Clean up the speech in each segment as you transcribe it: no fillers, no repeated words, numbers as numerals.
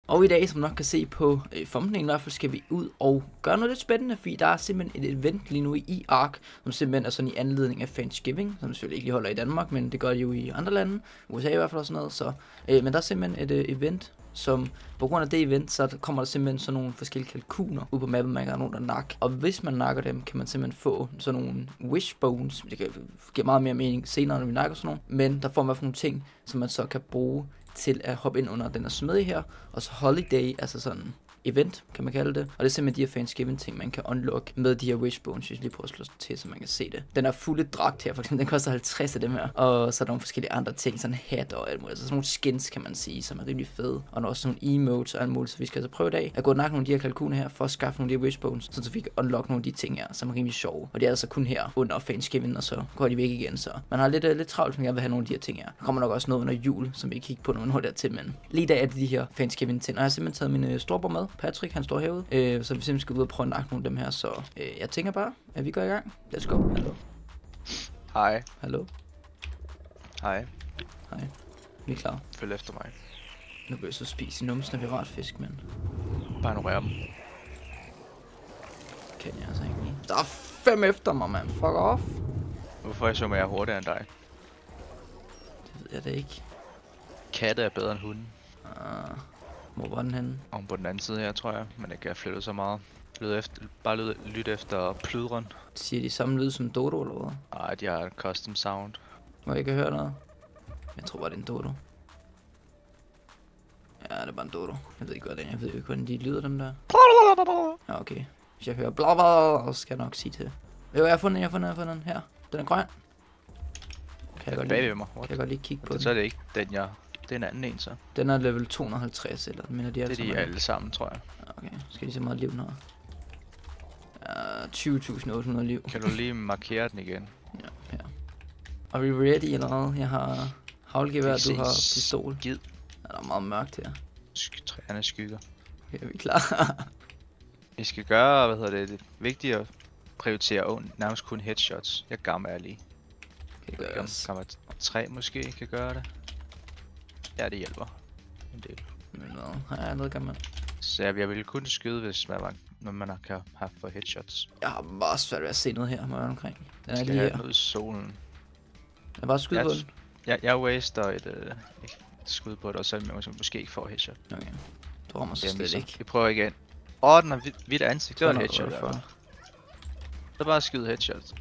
Og i dag, som nok kan se på thumbnailen i hvert fald, skal vi ud og gøre noget lidt spændende, fordi der er simpelthen et event lige nu i Ark, som simpelthen er sådan i anledning af Thanksgiving, som selvfølgelig ikke lige holder i Danmark, men det gør de jo i andre lande, USA i hvert fald og sådan noget, så, men der er simpelthen et event, som på grund af det event, så kommer der simpelthen sådan nogle forskellige kalkuner ud på mappen, man kan have nogen der nakke, og hvis man nakker dem, kan man simpelthen få sådan nogle wishbones, det kan give meget mere mening senere, når vi nakker sådan nogle, men der får man nogle ting, som man så kan bruge til at hoppe ind under den her smedje her, og så holiday, altså sådan event, kan man kalde det. Og det er simpelthen de her Thanksgiving ting, man kan unlock med de her wishbones, hvis jeg lige prøver at slå til, så man kan se det. Den er fulde dragt her, for eksempel, den koster 50 af dem her. Og så er der nogle forskellige andre ting, sådan hat og alt muligt. Altså sådan nogle skins, kan man sige, som er rimelig fede. Og der er også nogle emotes og alt muligt, så vi skal altså prøve i dag at gå og nakke nogle af de her kalkuner her, for at skaffe nogle af de her wishbones, så vi kan unlock nogle af de ting her, som er rimelig sjove. Og det er altså kun her under Thanksgiving, og så går de væk igen, så man har lidt travlt, hvis man gerne vil have nogle af de her ting her. Der kommer nok også noget under jul, som vi kigger på, når man når dertil, men lige i dag er det de her Thanksgiving ting. Og jeg har simpelthen taget min storebror med, Patrick, han står herude, så vi simpelthen skal ud og prøve at nakke nogle af dem her, så jeg tænker bare, at vi går i gang. Let's go. Hallo. Hej. Hallo. Hej. Hej. Vi er klar. Følg efter mig. Nu vil jeg så spise numsen af piratfisk, men Bare ignorer dem. kan jeg altså ikke lige. Der er 5 efter mig, mand. Fuck off. Hvorfor er jeg så mere hurtigere end dig? Det ved jeg da ikke. Katte er bedre end hunden. Hvor var den henne? Om på den anden side her, tror jeg. Men ikke har flyttet så meget. Lyt efter plydren. Siger de samme lyd som Dodo, eller hvad? Ej, de har custom sound. Må jeg ikke høre noget? Jeg tror bare, det er en Dodo. Ja, det er bare en Dodo. Jeg ved ikke, hvad det er. Jeg ved ikke, hvordan de lyder, dem der. Ja, okay. Hvis jeg hører bla bla, så skal jeg nok sige til. Jo, jeg har fundet den her. Den er grøn. Kan jeg godt lige, kan jeg godt lige kigge på den? Så er det ikke den, det er en anden en, så. Den er level 250, eller mener de det er de alle sammen, tror jeg. Okay, skal de så meget liv nu? 20.800 liv. Kan du lige markere den igen? Ja, her. Er vi ready eller hvad? Jeg har havlgevær, du har pistol. Gid. Der er meget mørkt her. Træerne skygger. Okay, er vi klar? Vi skal gøre, det er vigtigt at prioritere nærmest kun headshots. Jeg gammer lige. Gammer 3 måske kan gøre det. Ja, det hjælper en del. Men hvad? Har jeg noget gammel? Så jeg vil kun skyde, hvis man kan have for headshots. Jeg har bare svært ved at se noget her, må jeg omkring. Den er lige her. Noget i solen. Jeg bare skyde på den. Jeg waster et skud på det, og så måske ikke får headshot. Okay. Du rammer så slet ikke. Vi prøver igen. Den har hvidt ansigt. Det var en headshot. Så bare skyde headshot.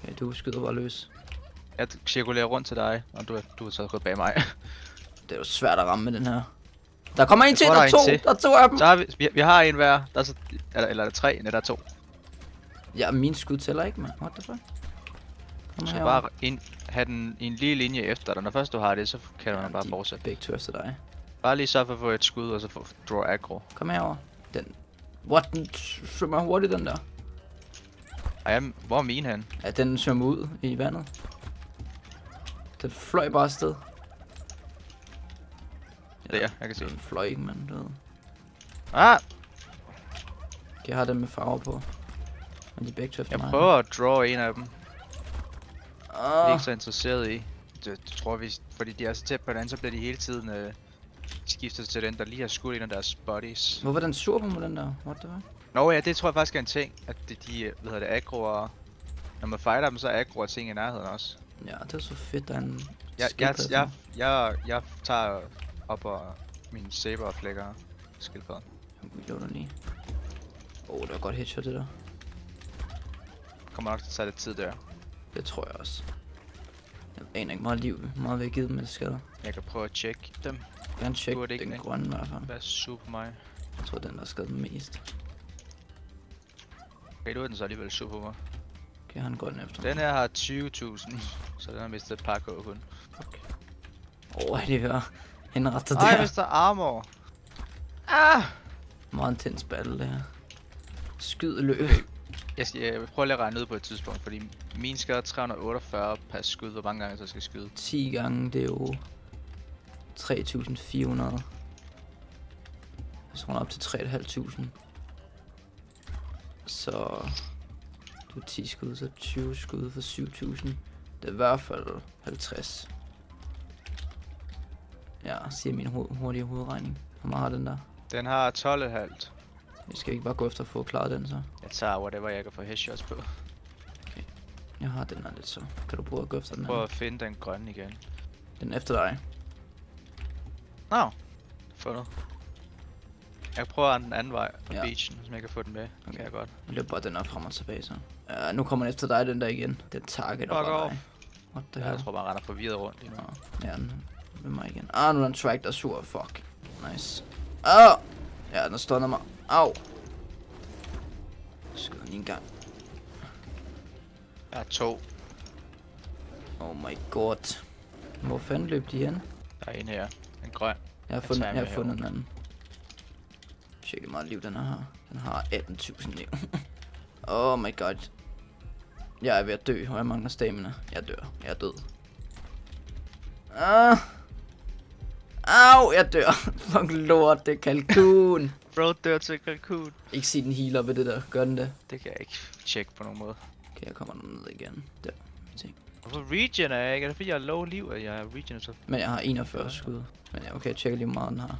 Okay, du skyder bare løs. Jeg cirkulerer rundt til dig, og du har så gået bag mig. Det er jo svært at ramme med den her. Der kommer en til, der er to af dem. Så har vi har en hver, der er så, eller er der 3, nej der er 2. Ja, min skud tæller ikke, man. What the fuck? Kom så bare have den i en lige linje efter dig. Når først du har det, så kan du bare fortsætte. Begge tør til dig. Bare lige så for at få et skud, og så få draw aggro. Kom herover. Den. What? Den svømmer hurtigt, den der. Ej, hvor er min hen? Ja, den svømmer ud i vandet. Den fløj bare afsted. Ja, jeg kan se den. Fløj ikke, mand. Du ved. Jeg har dem med farver på. Men de begge tør efter mig. Jeg prøver at draw en af dem. Jeg er ikke så interesseret i. Det tror vi, fordi de er så tæt på den, så bliver de hele tiden skiftet til den, der lige har skudt en af deres bodies. Hvorfor den sur på mig, den der? What the fuck? Nå ja, det tror jeg faktisk er en ting, at de aggroer, når man fighter dem, så aggroer ting i nærheden også. Ja, det er så fedt, der er en jeg tager op og min saber og flækker skildpadden. Vi lukker lige. Det var godt headshot det der. Kommer nok til at tage lidt tid der. Det tror jeg også. Jeg aner ikke meget liv, meget ved at give dem med skader. Jeg kan prøve at tjekke dem. Jeg kan tjekke den grønne i hvert fald. Hvad er super mig? Jeg tror den der skadet mest. Okay, nu er den så alligevel super mig. Okay, jeg har en grøn efter. Den her har 20.000, så den har mistet et par k kun. Okay. Det er henrettet der. Ej, mister armor. Meget intens battle det her. Skyd løb. Jeg vil prøve at regne ud på et tidspunkt, fordi min skal 348 per skud. Hvor mange gange jeg så skal skyde? 10 gange, det er jo 3.400. Så runder op til 3.500. Så du er 10 skud, så 20 skud for 7.000. Det er i hvert fald 50. Ja, siger min hurtige hovedregning. Hvor meget har den der? Den har 12,5. Vi skal ikke bare gå efter at få klaret den så. Jeg tager whatever jeg kan få headshots på. Okay. Jeg har den her lidt så. Kan du prøve at gå efter den her? Prøv at finde den grønne igen. Den efter dig. Nå. Fundet. Jeg prøver den anden vej på Ja. beachen, så jeg kan få den med. Okay. Kan jeg godt. Jeg løber bare den her frem og tilbage så. Nu kommer den efter dig, den der igen. Den target Fuck bare off. dig. What the Ja, hell? jeg tror bare, render forvirret rundt lige nu. Nå, ja, den ved mig igen. Nu er der en track, der er sur. Fuck. Nice. Ja, den stunder mig. Au. Skyder den lige en gang. Jeg har 2. Oh my god. Hvor fanden løb de hen? Der er en her. En grøn. Jeg har fundet den anden. Tjek hvor meget liv den har. Den har 18.000 liv. Oh my god. Jeg er ved at dø, og jeg mangler stamina. Jeg dør. Jeg er død. Au, jeg dør. Fuck lort, det er kalkun. Bro dør til kalkun. Ikke se den healer ved det der. Gør den det? Det kan jeg ikke tjekke på nogen måde. Okay, jeg kommer ned igen. Der. Ting. Hvorfor regen er jeg ikke? Er det fordi jeg har low liv, at jeg er regen så? Men jeg har 41 skud. Men ja, okay, jeg tjekker lige hvor meget den har.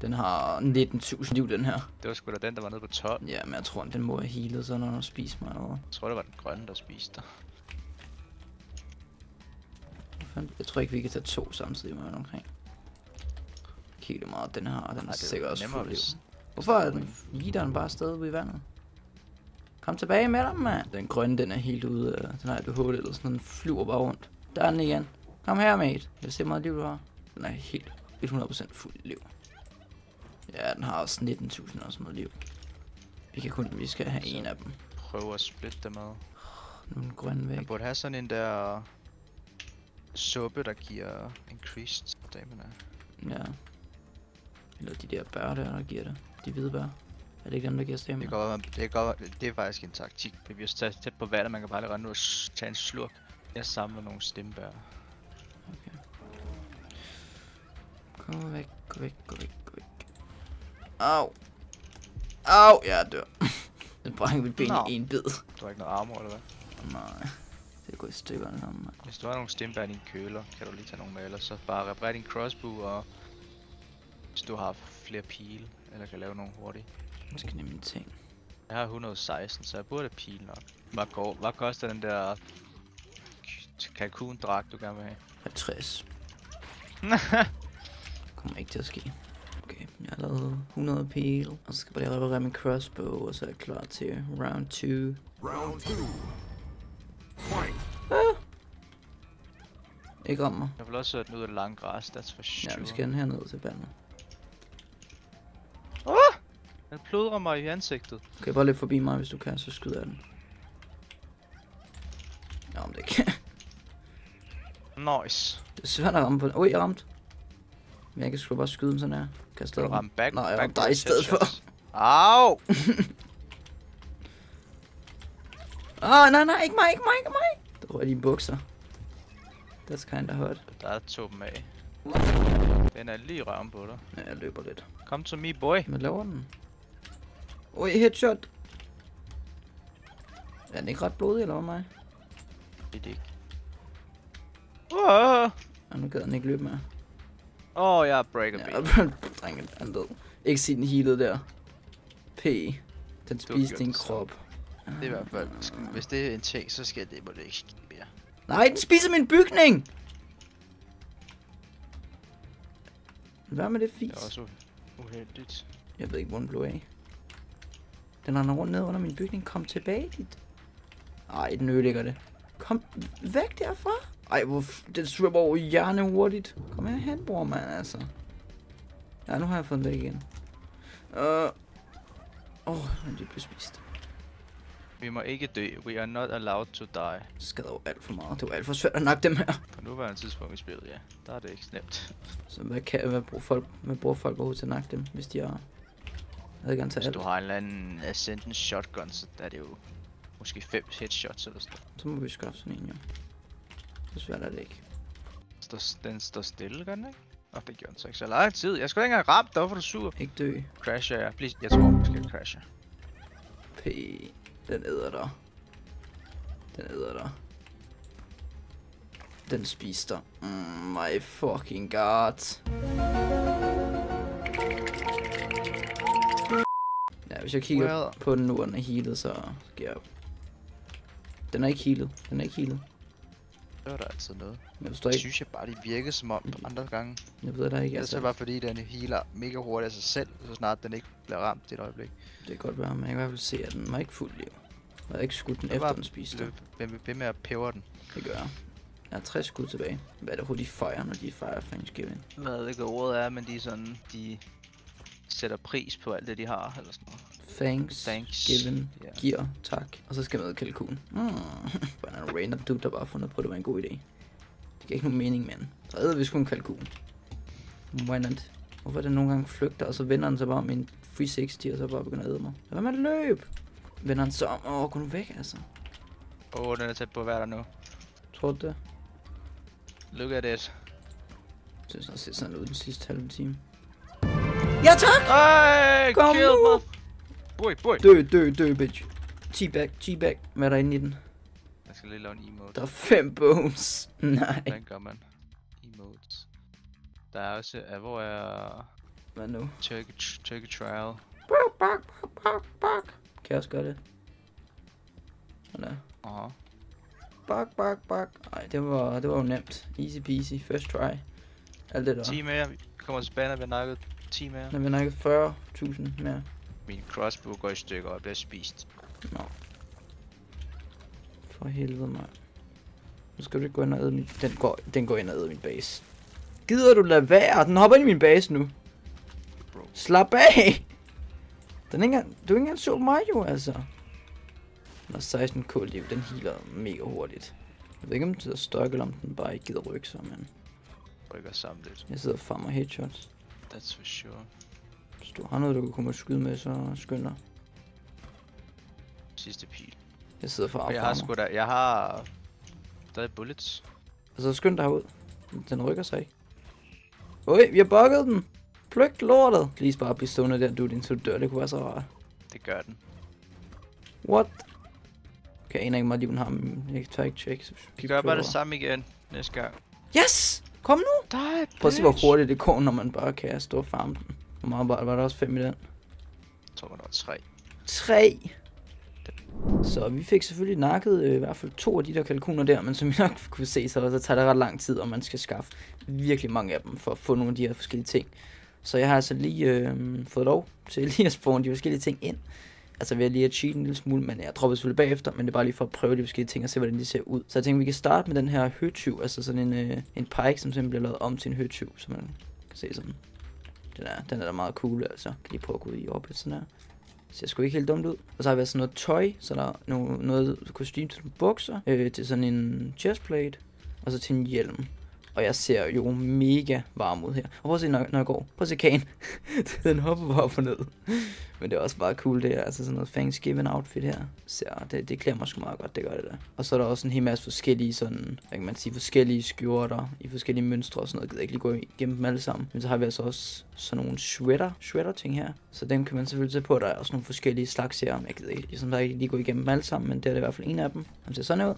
Den har 19.000 liv, den her. Det var sgu da den, der var nede på 12. Ja, men jeg tror, den må have healet, så når den spiser mig over. Jeg tror, det var den grønne, der spiste dig. Jeg tror ikke, vi kan tage 2 samtidig med omkring. Kig det meget, den har. Den er sikkert også fuld liv. Hvorfor er den leaderen bare stadig ude i vandet? Kom tilbage med dem, mand. Den grønne, den er helt ude af den her ADHD eller sådan. Den flyver bare rundt. Der er den igen. Kom her, mate. Jeg ser meget liv, du har. Den er helt 100% fuld liv. Ja, den har også 19.000 og sådan noget liv. Vi skal have en af dem. Prøv at splitte dem ad. Nu er den grønne væk. Jeg burde have sådan en der suppe, der giver increased stamina. Ja. Eller de der bær der giver det. De hvide bær. Er det ikke dem, der giver stamina? Det er faktisk en taktik. Vi er så tæt på vandet, man kan bare lige rende ud og tage en slurk. Jeg samler nogle stemmebær. Okay. Gå væk, gå væk, gå væk, gå væk. Au. Au, jeg dør. Den brænger mit ben i en bid. Du har ikke noget armor, eller hvad? Nej. Det går i stykker eller noget, mand. Hvis du har nogle stemmebær i din køler, kan du lige tage nogle med, eller så bare reparere din crossbow, og hvis du har flere pile, eller kan lave nogle hurtigt. Jeg skal nemme mine ting. Jeg har 116, så jeg burde have pile nok. Hvad koster den der kalkun-dragt, du gerne vil have? 50. Kommer ikke til at ske. Okay, jeg har lavet 100 pile, og så skal jeg bare reparere min crossbow, og så er jeg klar til round 2. Round 2. Fight. Ikke om mig. Jeg vil også sætte den ud af det lange græs, that's for sure. Ja, vi skal den herned til vandet. Den pludrer mig i ansigtet. Okay, bare løb forbi mig, hvis du kan, så skyder jeg den. Ja, om det kan. Nice. Det er svært at ramme på den. Ui, jeg ramte. Men jeg kan sgu bare skyde dem sådan her. Kan Kan du ramme back? Nej, jeg ramte dig i stedet for. Au! Nej, ikke mig. Der rører dine bukser. That's kinda hot. Der er 2 dem af. Den er lige røven på dig. Ja, jeg løber lidt. Come to me, boy. Hvad laver den? Ui, headshot. Er den ikke ret blodig, eller hvad mig? Det er det ikke. Nu gad den ikke løbe med. Jeg er breaker Ja, beat. drengen, han død. Ikke se den healede der. P. Den spiste din krop. Det er i hvert fald, hvis det er en ting, så skal det, må det ikke ske mere. Nej, den spiser min bygning! Hvad med det fis? Det er også uheldigt. Jeg ved ikke, hvor den blev af. Den render rundt ned under min bygning. Kom tilbage dit. Ej, den ødelægger det. Kom væk derfra. Ej, den stripper over hjerne hurtigt. Kom herhen, bror, mand, altså. Ja, nu har jeg fået den væk igen. Den blev spist. Vi må ikke dø. We are not allowed to die. Det skader jo alt for meget. Det var alt for svært at nakke dem her. På nuværende tidspunkt i spillet, ja. Der er det ikke nemt. Så hvad bruger folk overhovedet til at nakke dem, hvis de har adgang til alt? Hvis du har en eller anden Ascendant shotgun, så er det jo måske 5 headshots eller sådan. Så må vi skaffe sådan en, jo. Så svært er det ikke. Den står stille, gør den ikke? Det gjorde den så ikke så lang tid. Jeg skulle ikke engang ramt, hvorfor er du sur? Ikke dø. Crasher jeg. Please. Jeg tror måske jeg crasher. P. Den æder dig. Den spiser dig. My fucking god. hvis jeg kigger på den nu, og den er healet, så skal jeg... Den er ikke healet. Den er ikke healet. Det var der altid noget. Jeg forstår ikke. Synes jeg bare, de virkede som om andre gange. Jeg ved da ikke, altså. Det er bare fordi, den healer mega hurtigt af sig selv, så snart den ikke bliver ramt i et øjeblik. Det kan godt være, men jeg kan i hvert fald se, at den var ikke fuld liv. Jeg havde ikke skudt den efter den spiste. Hvem med at pæve den? Det gør jeg. Jeg har 60 skud tilbage. Hvad er det, de fejrer, når de fejrer Thanksgiving? Hvad det ikke ordet er, men de er sådan, de sætter pris på alt det, de har, eller sådan noget. Thanksgiving, giver, tak. Og så skal jeg med kalkun. Bare en random dude, der bare fundet på, at det var en god idé. Det giver ikke nogen mening, men så æder vi sgu en kalkun. Why not? Hvorfor er det nogle gange flygter, og så vender han sig bare med en 360, og så bare begynder at æde mig? Hvad med at løb? Vender han så om? Gå nu væk, altså. Den er tæt på at være der nu. Tror du det? Look at it. Jeg synes, det ser sådan ud den sidste halve time. Ja, tak! Ej, kom kill nu! Boy. Dø, bitch. T-back. Hvad er der inde i den? Jeg skal lige lave en emote. Der er 5 bones. Nej. Den gør man. Emotes. Der er også, hvor er... Hvad nu? Turkey trial. Bak. Kan jeg også gøre det? Sådan der. Bak. Ej, det var jo nemt. Easy peasy. First try. Alt det der. 10 mere. Vi kommer til spændende, vi har nakket 10 mere. Når vi har nakket 40.000 mere. Min crossbow går i stykker og bliver spist. Nå. For helvede, mand. Nu skal du ikke gå ind og æde min... Den går ind og æde min base. Gider du lade være? Den hopper ind i min base nu. Bro. Slap af! Du er ikke engang så mig jo, altså. Den har 16 k-liv, den healer mega hurtigt. Jeg ved ikke om det er stok, eller om den bare ikke gider rykke sig, men... Rykker sammen lidt. Jeg sidder og farmer headshots. That's for sure. Hvis du har noget, du kan komme og skyde med, så skynd dig. Sidste pil. Jeg sidder for at farmer. Jeg har... Der er bullets. Altså skynd dig herud. Den rykker sig ikke. Oj, vi har bugget den. Flygt lortet. Please bare blive stående der, du indtil du dør. Det kunne være så rart. Det gør den. What? Okay, jeg aner ikke meget, lige hun har. Jeg tager ikke check. Vi gør bare det samme igen næste gang. Yes! Kom nu! Prøv at se, hvor hurtigt det går, når man bare kan stå og farme den. Hvor meget var der også 5 i den? Jeg tror, der var 3. 3! Så vi fik selvfølgelig nakket i hvert fald 2 af de der kalkuner der, men som I nok kunne se, så tager det ret lang tid, og man skal skaffe virkelig mange af dem, for at få nogle af de her forskellige ting. Så jeg har altså lige fået lov til lige at spawne de forskellige ting ind. Altså ved at lige at cheat en lille smule, men jeg dropper selvfølgelig bagefter, men det er bare lige for at prøve de forskellige ting og se, hvordan de ser ud. Så jeg tænker, vi kan starte med den her høtyv, altså sådan en pike, som simpelthen bliver lavet om til en høtyv, så man kan se sådan. Den er da meget cool, altså. Kan lige prøve at gå ud i orbit sådan her. Ser sgu ikke helt dumt ud. Og så har vi sådan noget tøj, så der er noget kostume til nogle bukser, til sådan en chestplate, og så til en hjelm. Og jeg ser jo mega varm ud her. Og prøv at se, når jeg går. Prøv at se kagen. Den hopper bare op og ned. Men det er også bare cool, det er altså sådan noget Thanksgiving outfit her. Så det klæder mig sgu meget godt, det gør det der. Og så er der også en hel masse forskellige sådan, hvad kan man sige, forskellige skjorter i forskellige mønstre og sådan noget. Jeg gider ikke lige gå igennem dem alle sammen. Men så har vi altså også sådan nogle shredder ting her. Så dem kan man selvfølgelig tage på. Der er også nogle forskellige slags her. Jeg gider ikke lige gå igennem dem alle sammen, men det er det i hvert fald en af dem. Han ser sådan ud.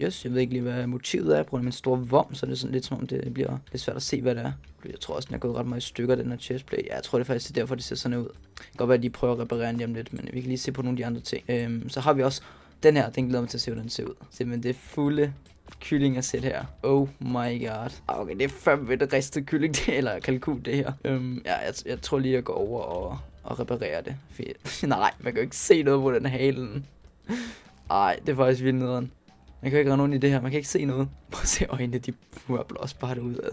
Yes, jeg ved ikke lige, hvad motivet er. På grund af min store vom, så er det sådan lidt som om, det bliver lidt svært at se, hvad det er. Jeg tror også, den er gået ret meget i stykker, den her chestplate. Ja, jeg tror det er faktisk derfor, det ser sådan ud. Det kan godt være, at de prøver at reparere den lidt, men vi kan lige se på nogle af de andre ting. Så har vi også den her, den glæder mig til at se, hvordan den ser ud. Simpelthen det fulde kyllingersæt her. Oh my god. Okay, det er fandme det ristet kylling, eller kalkun, det her. Ja, jeg tror lige, jeg går over og reparerer det. Nej, man kan jo ikke se noget på den halen. Ej, det er faktisk vildt nederen. Man kan ikke rende rundt i det her, man kan ikke se noget. Prøv at se øjnene, de blås bare derudad.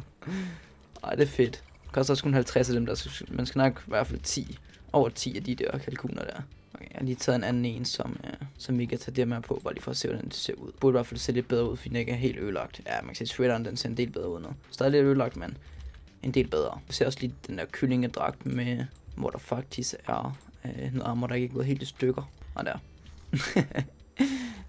Ej, det er fedt. Det koster også kun 50 af dem der, man skal nok i hvert fald over 10 af de der kalkuner der. Okay, jeg har lige taget en anden en, som vi kan tage det med på, bare lige for at se, hvordan det ser ud. Burde i hvert fald se lidt bedre ud, fordi den ikke er helt ødelagt. Ja, man kan se, at shredderen, den ser en del bedre ud nu. Stadig lidt ødelagt, men en del bedre. Jeg ser også lige den der kyllingedragt med, hvor der faktisk er noget armor, der ikke er gået helt i stykker. Og der.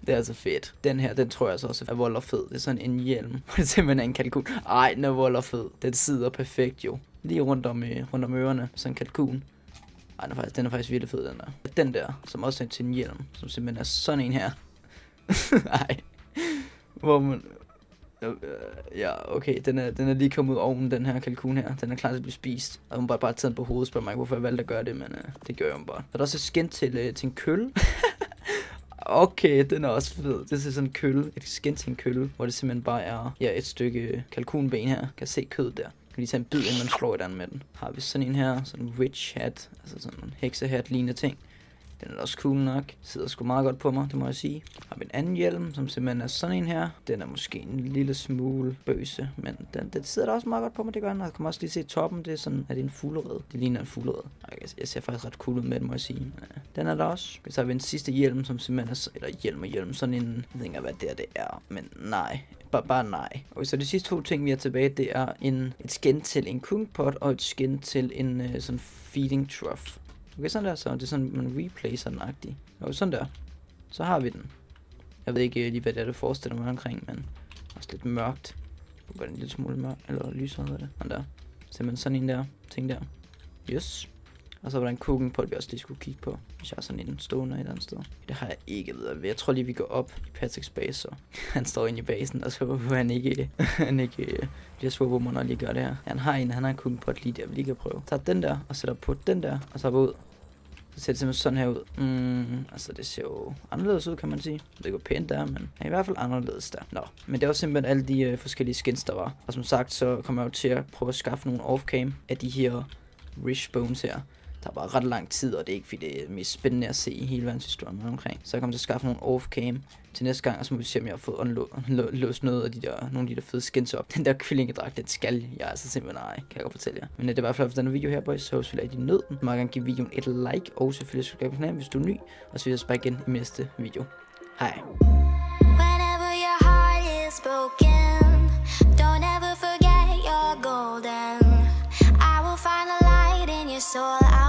Det er altså fedt. Den her, den tror jeg så også er volderfed. Det er sådan en hjelm. Det er simpelthen en kalkun. Ej, den er volderfed. Den sidder perfekt jo. Lige rundt om ørerne. Sådan en kalkun. Ej, den er faktisk virkelig fed, den der. Den der, som også er til en hjelm. Som simpelthen er sådan en her. Ej. Hvor man... Ja, okay, den er lige kommet ud af ovnen, den her kalkun her. Den er klar til at blive spist. Og hun bare taget den på hovedet, spørger mig, hvorfor jeg valgte at gøre det, men det gør jeg jo bare. Så er der også et skin til en kølle. Okay, den er også fed. Det er sådan en kølle, et skin til en kølle, hvor det simpelthen bare er et stykke kalkunben her. Kan se kødet der. Kan lige tage en bid, inden man slår et andet med den. Har vi sådan en her, sådan en witch hat, altså sådan en heksehat lignende ting. Den er også cool nok. Sidder sgu meget godt på mig, det må jeg sige. Har vi en anden hjelm, som simpelthen er sådan en her. Den er måske en lille smule bøse, men den sidder da også meget godt på mig, det gør den. Jeg kan også lige se toppen, det er sådan, er det en fuglerede? Det ligner en fuglerede. Jeg ser faktisk ret cool ud med den, må jeg sige. Den er der også. Så har vi en sidste hjelm, som simpelthen er, eller hjelm, sådan en, jeg ved ikke hvad det er, men nej. Bare nej. Okay, så de sidste 2 ting, vi har tilbage, det er et skin til en cookpot og et skin til en sådan feeding trough. Okay, sådan der, så det er sådan, man replacer den-agtig. Og sådan der. Så har vi den. Jeg ved ikke lige, hvad det er, det forestiller mig omkring, men også lidt mørkt. Det kunne være en lille smule mørkt, eller lysere hedder det. Sådan der. Simpelthen sådan en der ting der. Yes. Og så var der en cooking pot, vi også lige skulle kigge på. Hvis jeg har sådan en stående et eller andet sted. Det har jeg ikke ved. Jeg tror lige, vi går op i Patricks base, så han står inde i basen, og så håber han ikke bliver sur på mig, når jeg lige gør det her. Han har en cooking pot lige der, vi lige kan prøve. Tager den der, og sætter på den der, og så hopper ud. Så ser det simpelthen sådan her ud. Altså det ser jo anderledes ud, kan man sige. Det går pænt der, men er i hvert fald anderledes der. Nå, men det var simpelthen alle de forskellige skins, der var. Og som sagt, så kommer jeg jo til at prøve at skaffe nogle off-cam af de her Rish Bones her. Der var ret lang tid, og det er ikke fordi det er mest spændende at se i hele verdenshistorien omkring. Så jeg kommer til at skaffe nogle off-cam til næste gang, og så må vi se, om jeg har fået låst noget af nogle af de der fede skins op. Den der kyllingedragt, den skal jeg altså simpelthen ej, kan jeg godt fortælle jer. Men det var i hvert fald for denne video her, boys, så selvfølgelig at I nød den. Må gerne give videoen et like, og selvfølgelig subscribe på kanalen, hvis du er ny. Og så vil jeg bare igen i næste video. Hej. Whenever your heart is broken, don't ever forget you're golden. I will find a light in your soul.